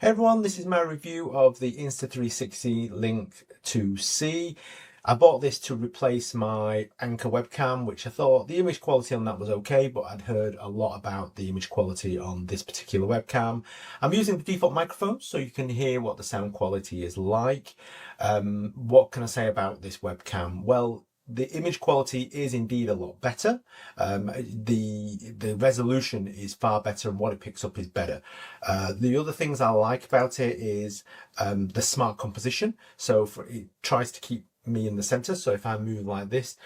Hey everyone, this is my review of the Insta360 Link 2C. I bought this to replace my Anker webcam, which I thought the image quality on that was okay, but I'd heard a lot about the image quality on this particular webcam. I'm using the default microphone so you can hear what the sound quality is like. What can I say about this webcam? Well, the image quality is indeed a lot better. The resolution is far better and what it picks up is better. The other things I like about it is the smart composition. So it tries to keep me in the center. So if I move like this,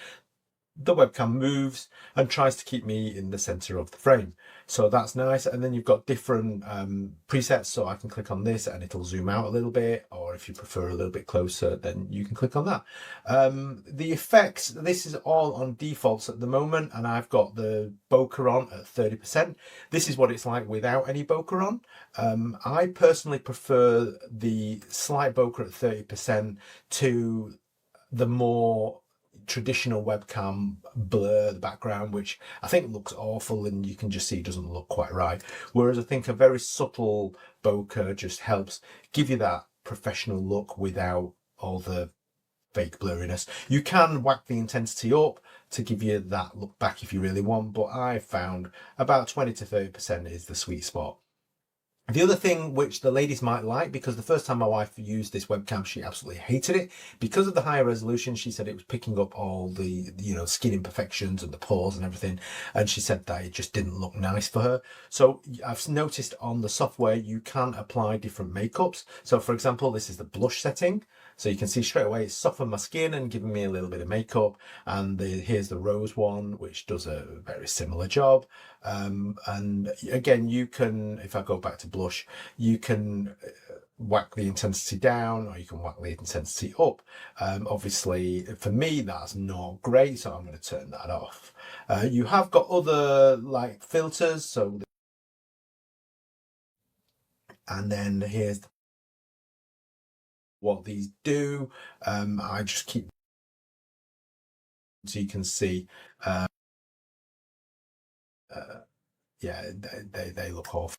the webcam moves and tries to keep me in the center of the frame. So that's nice. And then you've got different presets. So I can click on this and it'll zoom out a little bit, or if you prefer a little bit closer, then you can click on that. The effects, this is all on defaults at the moment, and I've got the bokeh on at 30%. This is what it's like without any bokeh on. I personally prefer the slight bokeh at 30% to the more traditional webcam blur the background, which I think looks awful and you can just see it doesn't look quite right. Whereas I think a very subtle bokeh just helps give you that professional look without all the fake blurriness. You can whack the intensity up to give you that look back if you really want, but I found about 20 to 30% is the sweet spot. The other thing which the ladies might like, because the first time my wife used this webcam, she absolutely hated it. Because of the higher resolution, she said it was picking up all the, skin imperfections and the pores and everything. And she said that it just didn't look nice for her. So I've noticed on the software, you can apply different makeups. So for example, this is the blush setting. So you can see straight away it's softened my skin and given me a little bit of makeup. And here's the rose one, which does a very similar job. And again, you can, if I go back to blush, you can whack the intensity down or you can whack the intensity up. Obviously, for me, that's not great, so I'm going to turn that off. You have got other like filters, so and then here's what these do. I just keep so you can see. Yeah, they look awful.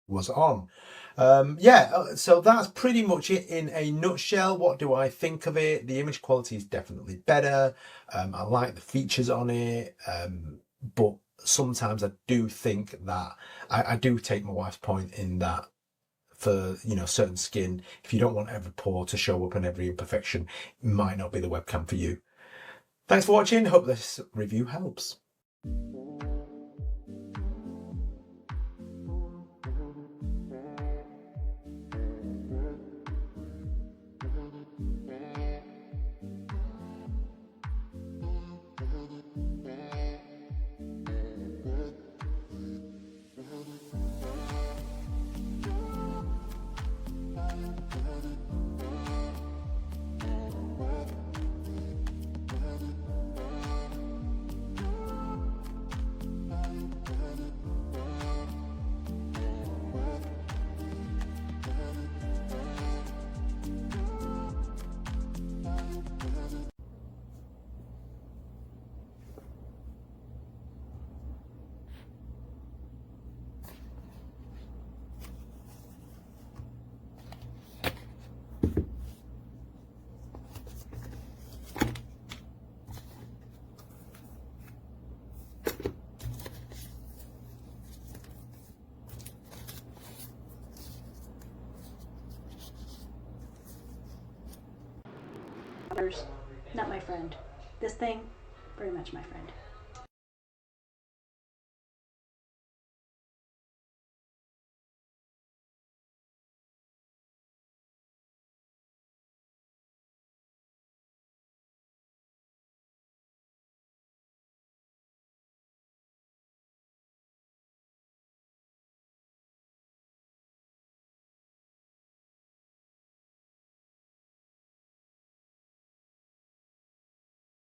Was on. So that's pretty much it in a nutshell. What do I think of it? The image quality is definitely better. I like the features on it, but sometimes I do think that I do take my wife's point in that for certain skin, if you don't want every pore to show up and every imperfection, it might not be the webcam for you. Thanks for watching. Hope this review helps. Not my friend. This thing, very much my friend.